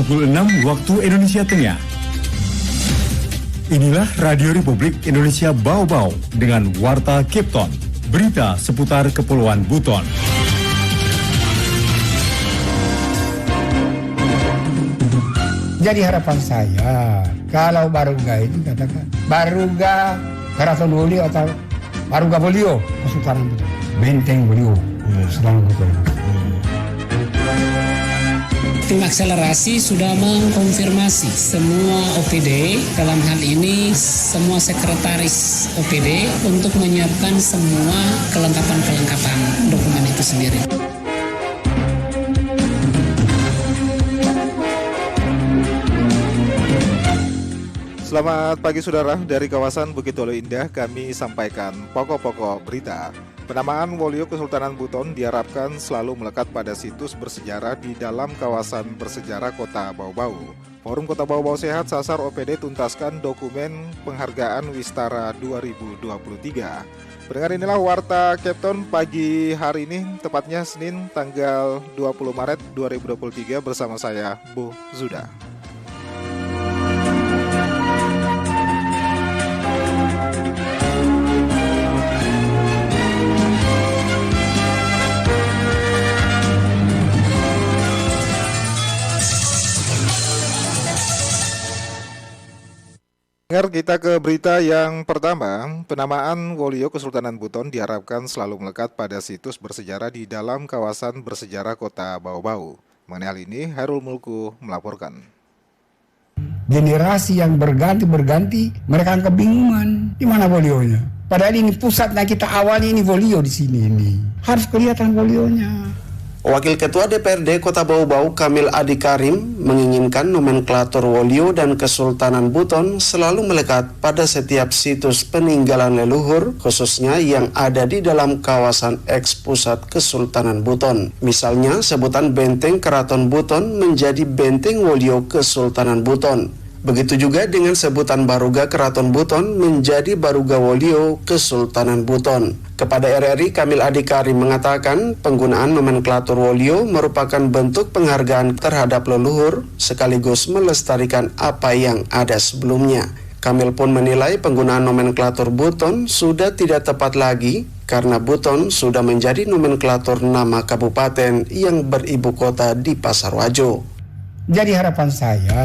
pukul 6 waktu Indonesia Tengah. Inilah Radio Republik Indonesia Bau-Bau dengan Warta Kipton, berita seputar Kepulauan Buton. Jadi harapan saya, kalau Baruga itu katakan, Baruga Karaton Wolio atau Baruga Wolio, Kesultanan Buton, Benteng Wolio, Kesultanan Buton. Tim akselerasi sudah mengkonfirmasi semua OPD, dalam hal ini semua sekretaris OPD untuk menyiapkan semua kelengkapan dokumen itu sendiri. Selamat pagi saudara, dari kawasan Bukit Dolo Indah kami sampaikan pokok-pokok berita. Penamaan Wolio Kesultanan Buton diharapkan selalu melekat pada situs bersejarah di dalam kawasan bersejarah Kota Bau-Bau. Forum Kota Bau-Bau Sehat sasar OPD tuntaskan dokumen penghargaan Wistara 2023. Pendengar, inilah Warta Kipton pagi hari ini, tepatnya Senin tanggal 20 Maret 2023 bersama saya, Bu Zuda. Kita ke berita yang pertama. Penamaan Wolio Kesultanan Buton diharapkan selalu melekat pada situs bersejarah di dalam kawasan bersejarah Kota Bau-Bau. Mengenai hal ini, Hairul Mulku melaporkan. Generasi yang berganti, mereka kebingungan di mana Wolionya. Padahal ini pusatnya kita awalnya ini Wolio di sini ini. Harus kelihatan Wolionya. Wakil Ketua DPRD Kota Bau-Bau Kamil Adi Karim menginginkan nomenklatur Wolio dan Kesultanan Buton selalu melekat pada setiap situs peninggalan leluhur, khususnya yang ada di dalam kawasan eks pusat Kesultanan Buton. Misalnya sebutan Benteng Keraton Buton menjadi Benteng Wolio Kesultanan Buton. Begitu juga dengan sebutan Baruga Keraton Buton menjadi Baruga Wolio Kesultanan Buton. Kepada RRI, Kamil Adi Karim mengatakan penggunaan nomenklatur Wolio merupakan bentuk penghargaan terhadap leluhur sekaligus melestarikan apa yang ada sebelumnya. Kamil pun menilai penggunaan nomenklatur Buton sudah tidak tepat lagi karena Buton sudah menjadi nomenklatur nama kabupaten yang beribu kota di Pasarwajo. Jadi harapan saya,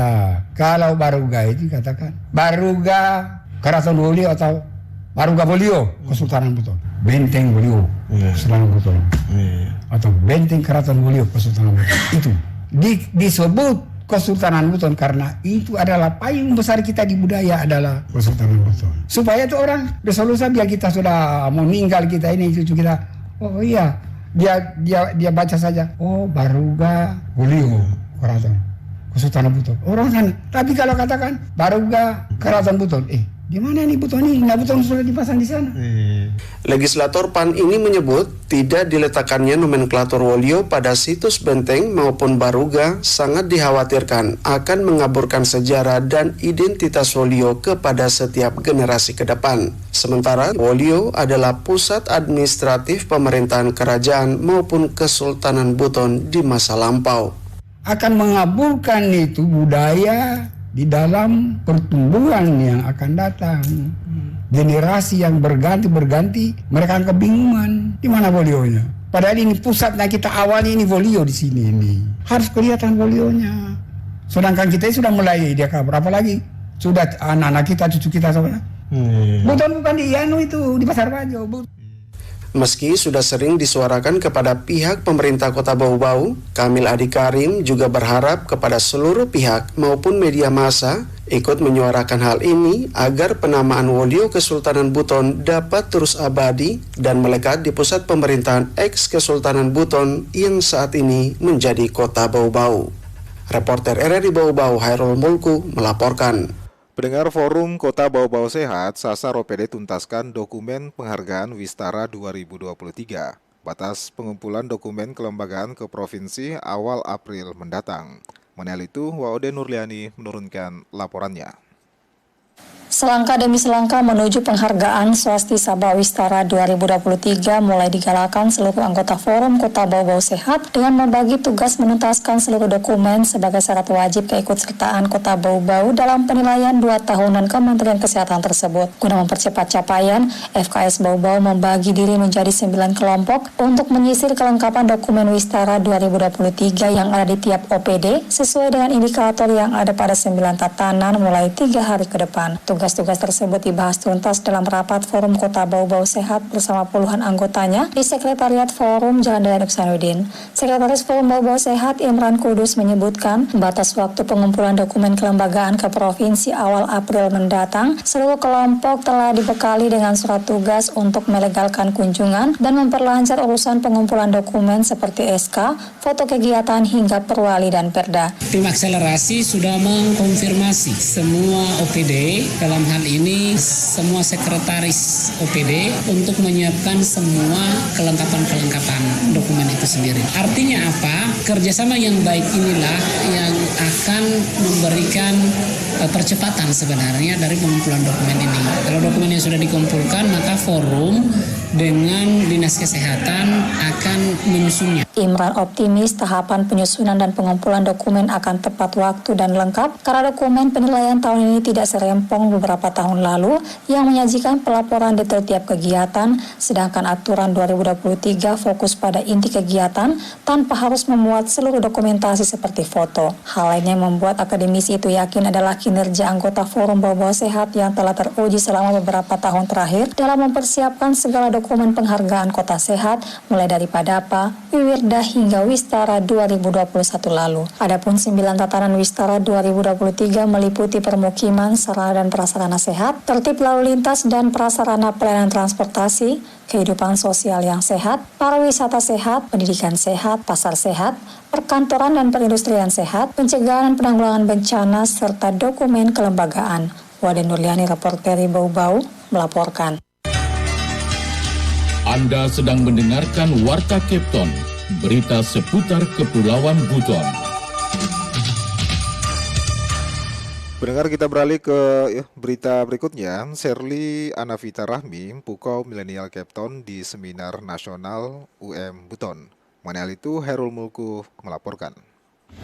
kalau Baruga itu katakan, Baruga Karaton Wolio atau Baruga Wolio, Kesultanan Buton, Benteng Wolio, Kesultanan Buton, atau Benteng Keraton Wolio, Kesultanan Buton. Itu disebut Kesultanan Buton karena itu adalah payung besar kita di budaya adalah Kesultanan Buton. Supaya itu orang resolusi biar kita sudah meninggal kita ini cucu kita, oh iya, dia baca saja, oh Baruga Wolio Keraton Kesultanan Buton. Orang kan, tapi kalau katakan Baruga Keraton Buton, di mana nih Buton ini? Nah, Buton sudah dipasang di sana. Legislator PAN ini menyebut tidak diletakkannya nomenklatur Wolio pada situs benteng maupun Baruga sangat dikhawatirkan akan mengaburkan sejarah dan identitas Wolio kepada setiap generasi ke depan. Sementara Wolio adalah pusat administratif pemerintahan kerajaan maupun Kesultanan Buton di masa lampau. Akan mengaburkan itu budaya di dalam pertumbuhan yang akan datang. Generasi yang berganti, mereka kebingungan di mana Wolionya. Padahal ini pusatnya kita awalnya ini Wolio di sini ini. Harus kelihatan Wolionya. Sedangkan kita sudah mulai dia kabur, apalagi sudah anak-anak kita, cucu kita sebenarnya. Buton bukan di Yanu itu di Pasar Bajo. Meski sudah sering disuarakan kepada pihak pemerintah Kota Bau-Bau, Kamil Adi Karim juga berharap kepada seluruh pihak maupun media massa ikut menyuarakan hal ini agar penamaan Wolio Kesultanan Buton dapat terus abadi dan melekat di pusat pemerintahan eks Kesultanan Buton yang saat ini menjadi Kota Bau-Bau. Reporter RRI Bau-Bau Hairul Mulku melaporkan. Pendengar, Forum Kota Bau-Bau Sehat sasar OPD tuntaskan dokumen penghargaan Wistara 2023. Batas pengumpulan dokumen kelembagaan ke provinsi awal April mendatang. Mengenai itu, Waode Nurliani menurunkan laporannya. Selangkah demi selangkah menuju penghargaan Swasti Sabha Wistara 2023 mulai digalakan seluruh anggota Forum Kota Bau-Bau Sehat dengan membagi tugas menuntaskan seluruh dokumen sebagai syarat wajib keikutsertaan Kota Bau-Bau dalam penilaian 2 tahunan Kementerian Kesehatan tersebut. Guna mempercepat capaian, FKS Bau-Bau membagi diri menjadi 9 kelompok untuk menyisir kelengkapan dokumen Wistara 2023 yang ada di tiap OPD sesuai dengan indikator yang ada pada 9 tatanan mulai 3 hari ke depan. Tugas-tugas tersebut dibahas tuntas dalam rapat Forum Kota Bau-Bau Sehat bersama puluhan anggotanya di Sekretariat Forum Jalan Dayang Iksanuddin. Sekretaris Forum Bau-Bau Sehat Imran Kudus menyebutkan batas waktu pengumpulan dokumen kelembagaan ke provinsi awal April mendatang. Seluruh kelompok telah dibekali dengan surat tugas untuk melegalkan kunjungan dan memperlancar urusan pengumpulan dokumen seperti SK, foto kegiatan hingga perwali dan perda. Tim akselerasi sudah mengkonfirmasi semua OPD, dalam hal ini semua sekretaris OPD untuk menyiapkan semua kelengkapan dokumen itu sendiri. Artinya apa? Kerjasama yang baik inilah yang akan memberikan percepatan sebenarnya dari pengumpulan dokumen ini. Kalau dokumen yang sudah dikumpulkan, maka forum dengan Dinas Kesehatan akan menyusunnya. Imran optimis tahapan penyusunan dan pengumpulan dokumen akan tepat waktu dan lengkap karena dokumen penilaian tahun ini tidak serempong beberapa tahun lalu yang menyajikan pelaporan detail tiap kegiatan, sedangkan aturan 2023 fokus pada inti kegiatan tanpa harus memuat seluruh dokumentasi seperti foto. Hal lain yang membuat akademisi itu yakin adalah kinerja anggota Forum Bau-Bau Sehat yang telah teruji selama beberapa tahun terakhir dalam mempersiapkan segala dokumen penghargaan Kota Sehat mulai dari Padapa, Wiwirda hingga Wistara 2021 lalu. Adapun 9 tatanan Wistara 2023 meliputi permukiman, sarana dan prasarana sehat, tertib lalu lintas dan prasarana pelayanan transportasi, kehidupan sosial yang sehat, pariwisata sehat, pendidikan sehat, pasar sehat, perkantoran dan perindustrian sehat, pencegahan dan penanggulangan bencana, serta dokumen kelembagaan. Wade Nurliani, reporter Bau-Bau, melaporkan. Anda sedang mendengarkan Warta Kepton, berita seputar Kepulauan Buton. Pendengar, kita beralih ke berita berikutnya. Sherly Anavita Rahmi, Pukau Milenial Kepton di Seminar Nasional UM Buton. Mengenai hal itu, Herul Mulku melaporkan.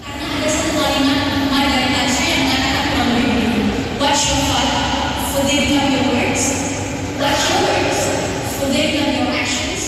Karena ada satu kalimat Margaret Thatcher yang mengatakan kurang lebih, watch your heart, for they become your words. Watch your words, for they become your actions.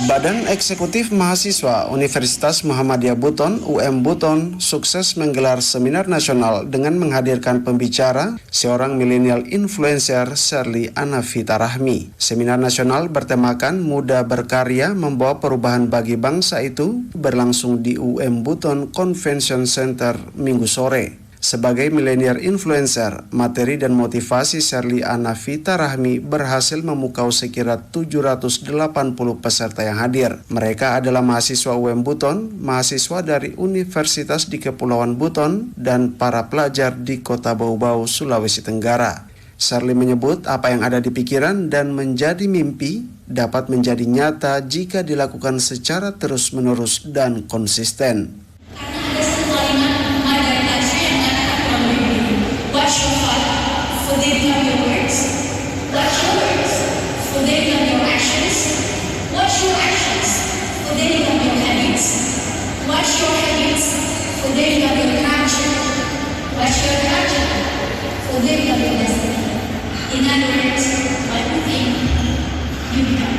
Badan Eksekutif Mahasiswa Universitas Muhammadiyah Buton (UM Buton) sukses menggelar seminar nasional dengan menghadirkan pembicara seorang milenial influencer Sherly Anavita Rahmi. Seminar nasional bertemakan Muda Berkarya Membawa Perubahan Bagi Bangsa itu berlangsung di UM Buton Convention Center Minggu sore. Sebagai milenial influencer, materi dan motivasi Sherly Anavita Rahmi berhasil memukau sekira 780 peserta yang hadir. Mereka adalah mahasiswa UM Buton, mahasiswa dari universitas di Kepulauan Buton, dan para pelajar di Kota Bau-Bau, Sulawesi Tenggara. Sherly menyebut apa yang ada di pikiran dan menjadi mimpi dapat menjadi nyata jika dilakukan secara terus-menerus dan konsisten. Watch your heart, for they become your words. Watch your words, for they become your actions. Watch your actions, for they become your habits. Watch your habits, for they become your culture. Watch your culture, for they become your destiny. In other words, what you think, you become.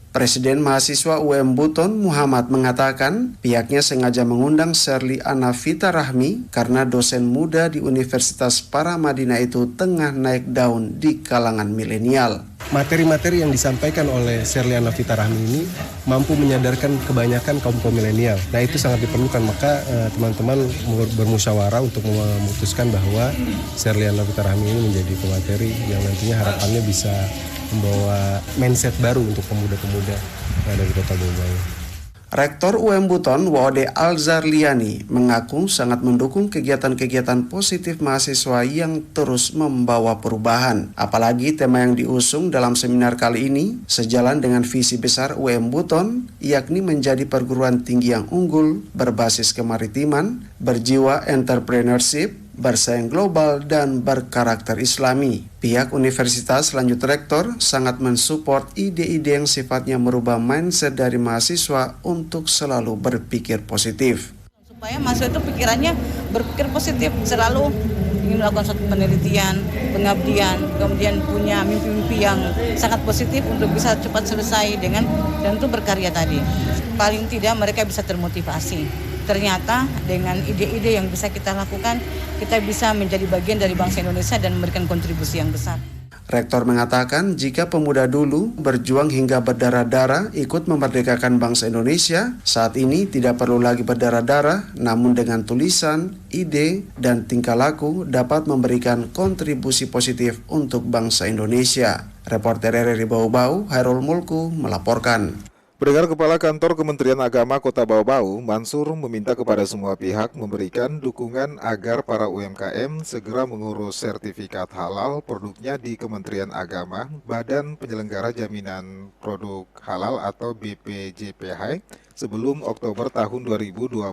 Presiden Mahasiswa UM Buton Muhammad mengatakan pihaknya sengaja mengundang Sherly Anavita Rahmi karena dosen muda di Universitas Paramadina itu tengah naik daun di kalangan milenial. Materi-materi yang disampaikan oleh Sherly Anavita Rahmi ini mampu menyadarkan kebanyakan kaum milenial. Nah, itu sangat diperlukan, maka teman-teman bermusyawarah untuk memutuskan bahwa Sherly Anavita Rahmi ini menjadi pemateri yang nantinya harapannya bisa membawa mindset baru untuk pemuda-pemuda yang ada di Kota Bau-Bau. Rektor UM Buton, Wode Alzarliani, mengaku sangat mendukung kegiatan-kegiatan positif mahasiswa yang terus membawa perubahan. Apalagi tema yang diusung dalam seminar kali ini sejalan dengan visi besar UM Buton, yakni menjadi perguruan tinggi yang unggul, berbasis kemaritiman, berjiwa entrepreneurship, bersaing global, dan berkarakter Islami. Pihak universitas lanjut rektor sangat mensupport ide-ide yang sifatnya merubah mindset dari mahasiswa untuk selalu berpikir positif. Supaya mahasiswa itu pikirannya berpikir positif, selalu ingin melakukan suatu penelitian, pengabdian, kemudian punya mimpi-mimpi yang sangat positif untuk bisa cepat selesai dan itu berkarya tadi. Paling tidak mereka bisa termotivasi. Ternyata dengan ide-ide yang bisa kita lakukan, kita bisa menjadi bagian dari bangsa Indonesia dan memberikan kontribusi yang besar. Rektor mengatakan jika pemuda dulu berjuang hingga berdarah-darah ikut memerdekakan bangsa Indonesia, saat ini tidak perlu lagi berdarah-darah, namun dengan tulisan, ide, dan tingkah laku dapat memberikan kontribusi positif untuk bangsa Indonesia. Reporter RRI Bau-Bau, Hairul Mulku, melaporkan. Pendengar, Kepala Kantor Kementerian Agama Kota Bau-Bau, Mansur, meminta kepada semua pihak memberikan dukungan agar para UMKM segera mengurus sertifikat halal produknya di Kementerian Agama, Badan Penyelenggara Jaminan Produk Halal atau BPJPH sebelum Oktober tahun 2024.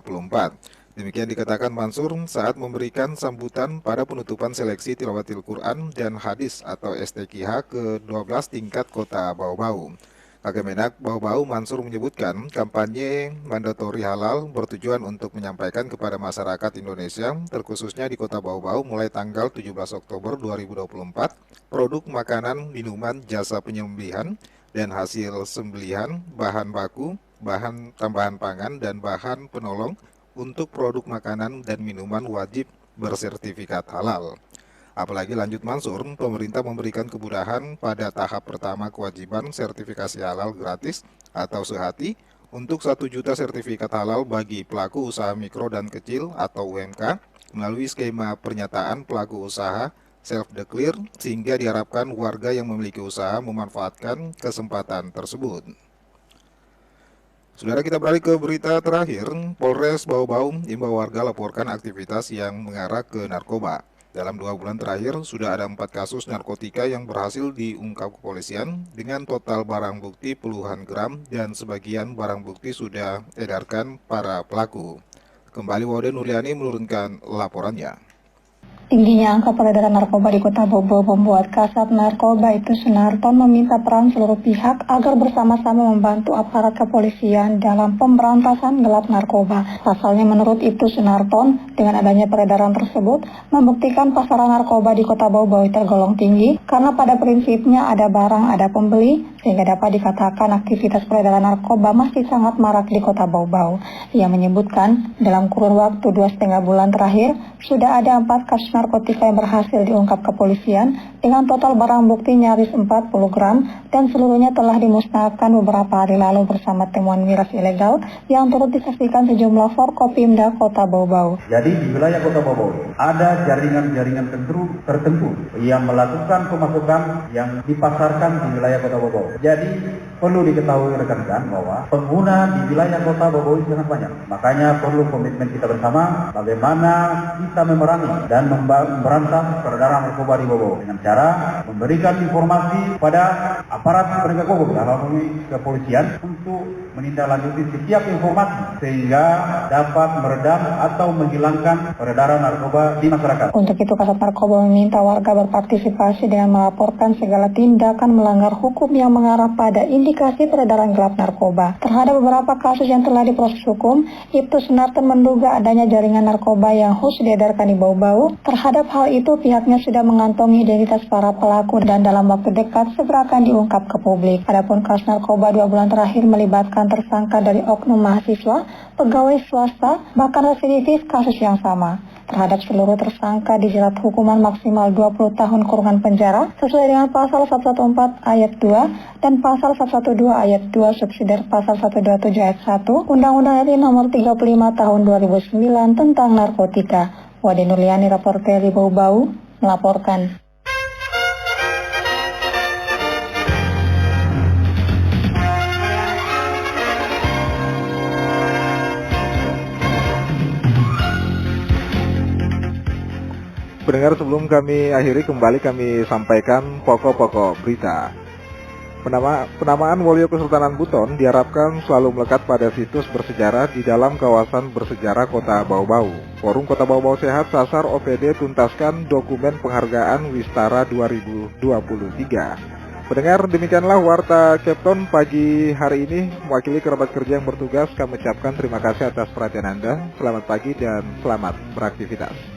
Demikian dikatakan Mansur saat memberikan sambutan pada penutupan seleksi Tilawatil Quran dan Hadis atau STQH ke-12 tingkat Kota Bau-Bau. Kemenak Bau-Bau Mansur menyebutkan kampanye mandatori halal bertujuan untuk menyampaikan kepada masyarakat Indonesia, terkhususnya di Kota Bau-Bau mulai tanggal 17 Oktober 2024, produk makanan, minuman, jasa penyembelihan, dan hasil sembelihan, bahan baku, bahan tambahan pangan, dan bahan penolong untuk produk makanan dan minuman wajib bersertifikat halal. Apalagi lanjut Mansur, pemerintah memberikan kemudahan pada tahap pertama kewajiban sertifikasi halal gratis atau sehati untuk 1 juta sertifikat halal bagi pelaku usaha mikro dan kecil atau UMK melalui skema pernyataan pelaku usaha self-declare sehingga diharapkan warga yang memiliki usaha memanfaatkan kesempatan tersebut. Saudara, kita beralih ke berita terakhir. Polres Bau-Bau imbau warga laporkan aktivitas yang mengarah ke narkoba. Dalam 2 bulan terakhir, sudah ada 4 kasus narkotika yang berhasil diungkap kepolisian dengan total barang bukti puluhan gram dan sebagian barang bukti sudah edarkan para pelaku. Kembali Wode Nuriani menurunkan laporannya. Tingginya angka peredaran narkoba di Kota Bau-Bau membuat Kasat Narkoba itu Sunarton meminta peran seluruh pihak agar bersama-sama membantu aparat kepolisian dalam pemberantasan gelap narkoba. Pasalnya menurut itu Sunarton, dengan adanya peredaran tersebut, membuktikan pasaran narkoba di Kota Bau-Bau tergolong tinggi karena pada prinsipnya ada barang, ada pembeli, sehingga dapat dikatakan aktivitas peredaran narkoba masih sangat marak di Kota Bau-Bau. Ia menyebutkan dalam kurun waktu 2,5 bulan terakhir, sudah ada 4 kasus narkotika yang berhasil diungkap kepolisian dengan total barang bukti nyaris 40 gram dan seluruhnya telah dimusnahkan beberapa hari lalu bersama temuan miras ilegal yang turut disaksikan sejumlah Forkopimda Kota Bau-Bau. Jadi di wilayah Kota Bau-Bau ada jaringan-jaringan tertentu yang melakukan pemasukan yang dipasarkan di wilayah Kota Bau-Bau. Jadi perlu diketahui rekan-rekan bahwa pengguna di wilayah Kota Bau-Bau sangat banyak. Makanya perlu komitmen kita bersama bagaimana kita memerangi dan memberantas peredaran narkoba di Bau-Bau dengan cara memberikan informasi pada aparat penegak hukum dalam ini kepolisian untuk menindaklanjuti setiap informasi sehingga dapat meredam atau menghilangkan peredaran narkoba di masyarakat. Untuk itu Kasat Narkoba meminta warga berpartisipasi dengan melaporkan segala tindakan melanggar hukum yang mengarah pada indikasi peredaran gelap narkoba. Terhadap beberapa kasus yang telah diproses hukum, Ibtu Sunarton menduga adanya jaringan narkoba yang khusus diedarkan di Bau-Bau. Terhadap hal itu, pihaknya sudah mengantongi identitas para pelaku dan dalam waktu dekat segera akan diungkap ke publik. Adapun kasus narkoba 2 bulan terakhir melibatkan tersangka dari oknum mahasiswa, pegawai swasta, bahkan residivis kasus yang sama. Terhadap seluruh tersangka dijerat hukuman maksimal 20 tahun kurungan penjara sesuai dengan pasal 114 ayat 2 dan pasal 112 ayat 2 subsidiar pasal 127 ayat 1 Undang-Undang RI nomor 35 tahun 2009 tentang narkotika. Wade Nuriani, reporter di Bau-Bau, melaporkan. Pendengar, sebelum kami akhiri, kembali kami sampaikan pokok-pokok berita. Penamaan Wolio Kesultanan Buton diharapkan selalu melekat pada situs bersejarah di dalam kawasan bersejarah Kota Bau-Bau. Forum Kota Bau-Bau Sehat sasar OPD tuntaskan dokumen penghargaan Wistara 2023. Pendengar, demikianlah Warta Kepton pagi hari ini. Mewakili kerabat kerja yang bertugas, kami ucapkan terima kasih atas perhatian Anda. Selamat pagi dan selamat beraktivitas.